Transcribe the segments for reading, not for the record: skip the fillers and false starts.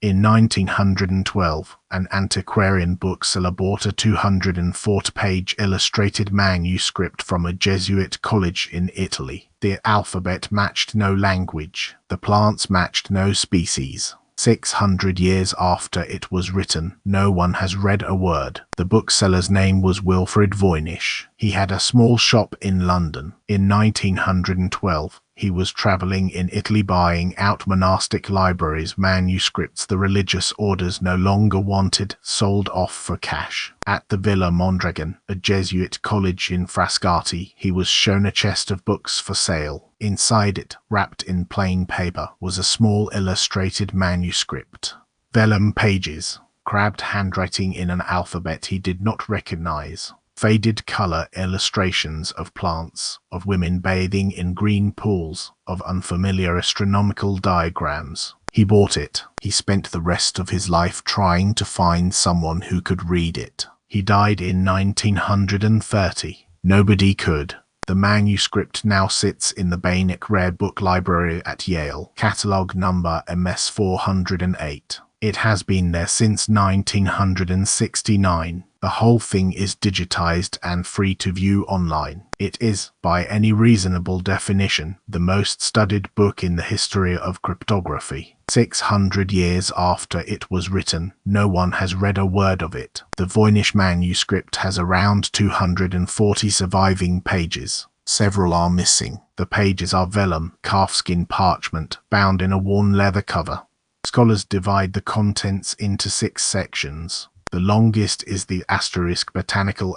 In 1912, an antiquarian bookseller bought a 240-page illustrated manuscript from a Jesuit college in Italy. The alphabet matched no language. The plants matched no species. 600 years after it was written, no one has read a word. The bookseller's name was Wilfrid Voynich. He had a small shop in London. In 1912, he was traveling in Italy buying out monastic libraries manuscripts the religious orders no longer wanted, sold off for cash. At the Villa Mondragon, a Jesuit college in Frascati, he was shown a chest of books for sale. Inside it, wrapped in plain paper, was a small illustrated manuscript. Vellum pages, crabbed handwriting in an alphabet he did not recognize. Faded color illustrations of plants, of women bathing in green pools, of unfamiliar astronomical diagrams. He bought it. He spent the rest of his life trying to find someone who could read it. He died in 1930. Nobody could. The manuscript now sits in the Beinecke Rare Book Library at Yale, catalogue number MS408. It has been there since 1969. The whole thing is digitized and free to view online. It is, by any reasonable definition, the most studied book in the history of cryptography. 600 years after it was written, no one has read a word of it. The Voynich manuscript has around 240 surviving pages. Several are missing. The pages are vellum, calfskin parchment, bound in a worn leather cover. Scholars divide the contents into 6 sections. The longest is the botanical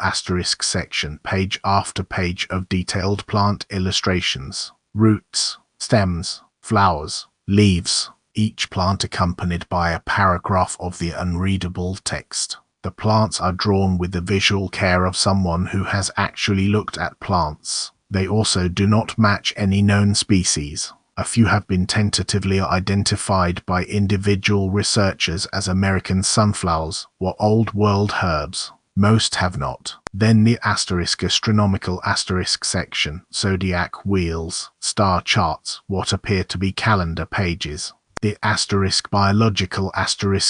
section, page after page of detailed plant illustrations, roots, stems, flowers, leaves, each plant accompanied by a paragraph of the unreadable text. The plants are drawn with the visual care of someone who has actually looked at plants. They also do not match any known species. A few have been tentatively identified by individual researchers as American sunflowers or Old World herbs. Most have not. Then the astronomical section, zodiac wheels, star charts, what appear to be calendar pages. The biological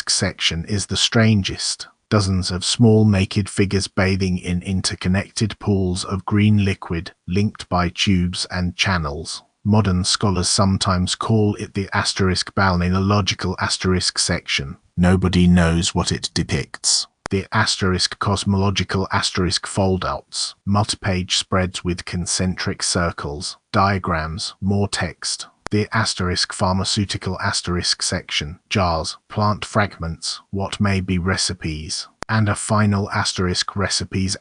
section is the strangest. Dozens of small naked figures bathing in interconnected pools of green liquid, linked by tubes and channels. Modern scholars sometimes call it the balneological section. Nobody knows what it depicts. The cosmological foldouts, multi-page spreads with concentric circles, diagrams, more text. The pharmaceutical section, jars, plant fragments, what may be recipes. And a final recipes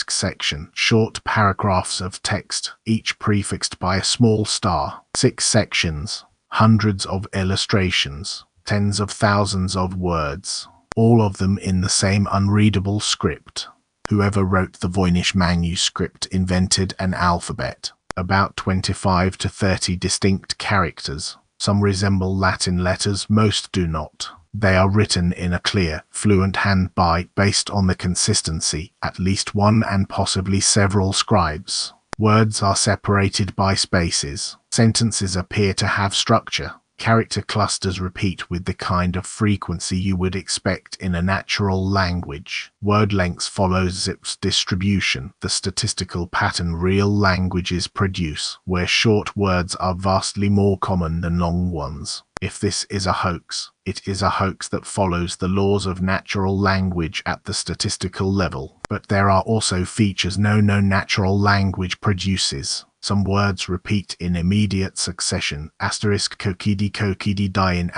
section, short paragraphs of text, each prefixed by a small star. 6 sections, hundreds of illustrations, tens of thousands of words, all of them in the same unreadable script. Whoever wrote the Voynich manuscript invented an alphabet, about 25 to 30 distinct characters. Some resemble Latin letters, most do not. They are written in a clear, fluent hand based on the consistency, at least one and possibly several scribes. Words are separated by spaces. Sentences appear to have structure. Character clusters repeat with the kind of frequency you would expect in a natural language. Word lengths follow Zipf's distribution, the statistical pattern real languages produce, where short words are vastly more common than long ones. If this is a hoax, it is a hoax that follows the laws of natural language at the statistical level. But there are also features no natural language produces. Some words repeat in immediate succession. Kokidi die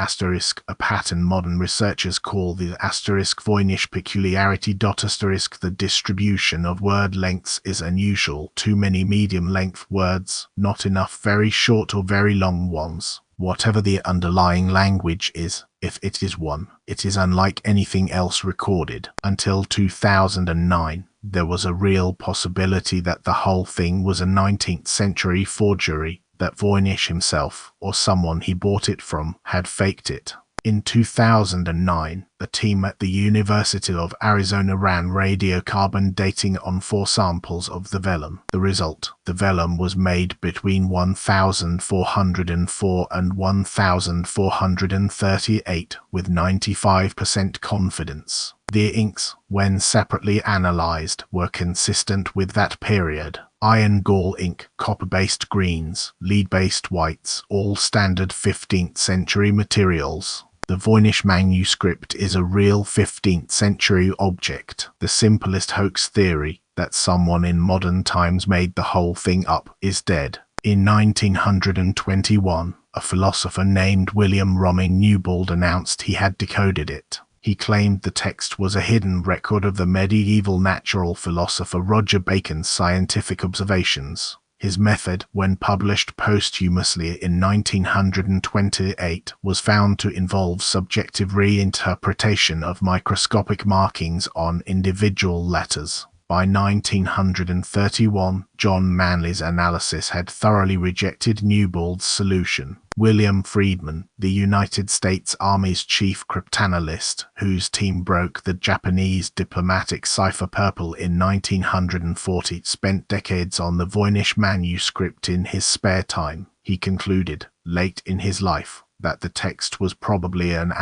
a pattern modern researchers call the Voynich peculiarity. The distribution of word lengths is unusual. Too many medium-length words, not enough very short or very long ones. Whatever the underlying language is, if it is one, it is unlike anything else recorded. Until 2009, there was a real possibility that the whole thing was a 19th century forgery, that Voynich himself, or someone he bought it from, had faked it. In 2009, the team at the University of Arizona ran radiocarbon dating on 4 samples of the vellum. The result: the vellum was made between 1404 and 1438 with 95% confidence. The inks, when separately analyzed, were consistent with that period. Iron gall ink, copper-based greens, lead-based whites, all standard 15th century materials. The Voynich manuscript is a real 15th century object. The simplest hoax theory, that someone in modern times made the whole thing up, is dead. In 1921, a philosopher named William Romain Newbold announced he had decoded it. He claimed the text was a hidden record of the medieval natural philosopher Roger Bacon's scientific observations. His method, when published posthumously in 1928, was found to involve subjective reinterpretation of microscopic markings on individual letters. By 1931, John Manley's analysis had thoroughly rejected Newbold's solution. William Friedman, the United States Army's chief cryptanalyst, whose team broke the Japanese diplomatic cipher purple in 1940, spent decades on the Voynich manuscript in his spare time. He concluded, late in his life, that the text was probably an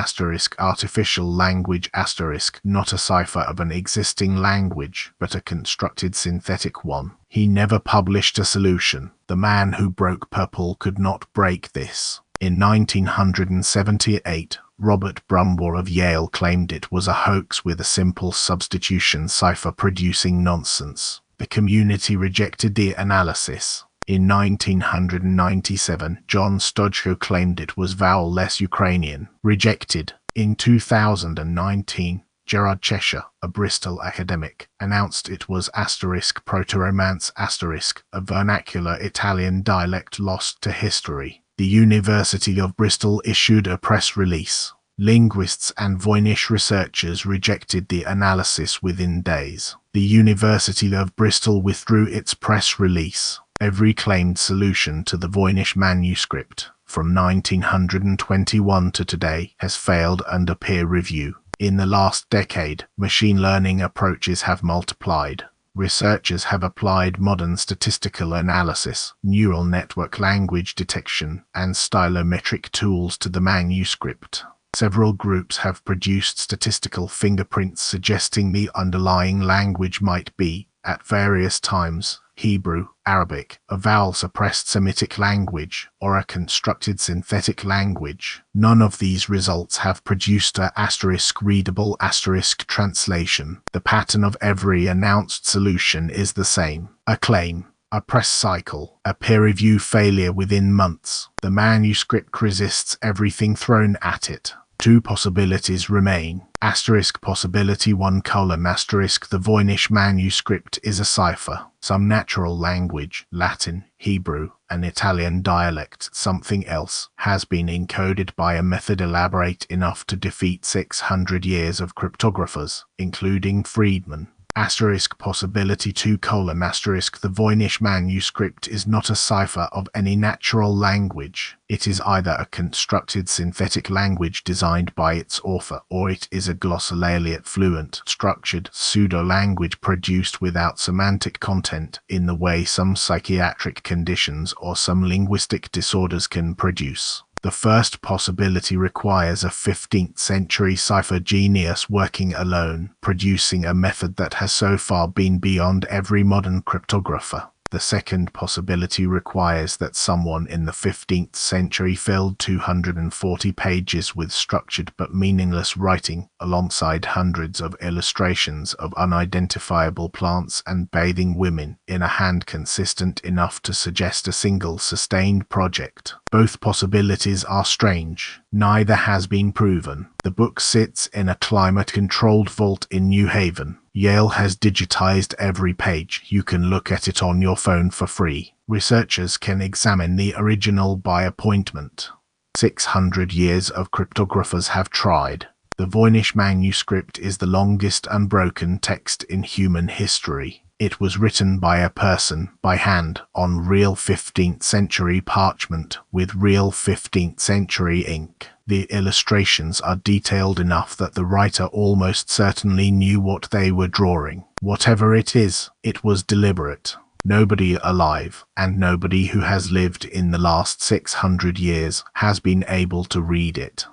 artificial language not a cipher of an existing language, but a constructed synthetic one. He never published a solution. The man who broke purple could not break this. In 1978, Robert Brumbaugh of Yale claimed it was a hoax with a simple substitution cipher producing nonsense. The community rejected the analysis. In 1997, John Stojko claimed it was vowel-less Ukrainian. Rejected. In 2019, Gerard Cheshire, a Bristol academic, announced it was *Proto-Romance*, a vernacular Italian dialect lost to history. The University of Bristol issued a press release. Linguists and Voynich researchers rejected the analysis within days. The University of Bristol withdrew its press release. Every claimed solution to the Voynich manuscript, from 1921 to today, has failed under peer review. In the last decade, machine learning approaches have multiplied. Researchers have applied modern statistical analysis, neural network language detection, and stylometric tools to the manuscript. Several groups have produced statistical fingerprints suggesting the underlying language might be, at various times, Hebrew, Arabic, a vowel-suppressed Semitic language, or a constructed synthetic language. None of these results have produced a *readable translation. The pattern of every announced solution is the same. A claim, a press cycle, a peer review failure within months. The manuscript resists everything thrown at it. 2 possibilities remain. Possibility 1: the Voynich manuscript is a cipher. Some natural language, Latin, Hebrew, an Italian dialect, something else, has been encoded by a method elaborate enough to defeat 600 years of cryptographers, including Friedman. Possibility 2: the Voynich manuscript is not a cipher of any natural language. It is either a constructed synthetic language designed by its author, or it is a glossolalia fluent, structured pseudo-language produced without semantic content, in the way some psychiatric conditions or some linguistic disorders can produce. The first possibility requires a 15th century cipher genius working alone, producing a method that has so far been beyond every modern cryptographer. The second possibility requires that someone in the 15th century filled 240 pages with structured but meaningless writing, alongside hundreds of illustrations of unidentifiable plants and bathing women, in a hand consistent enough to suggest a single sustained project. Both possibilities are strange. Neither has been proven. The book sits in a climate-controlled vault in New Haven. Yale has digitized every page. You can look at it on your phone for free. Researchers can examine the original by appointment. 600 years of cryptographers have tried. The Voynich manuscript is the longest unbroken text in human history. It was written by a person, by hand, on real 15th century parchment with real 15th century ink. The illustrations are detailed enough that the writer almost certainly knew what they were drawing. Whatever it is, it was deliberate. Nobody alive, and nobody who has lived in the last 600 years, has been able to read it.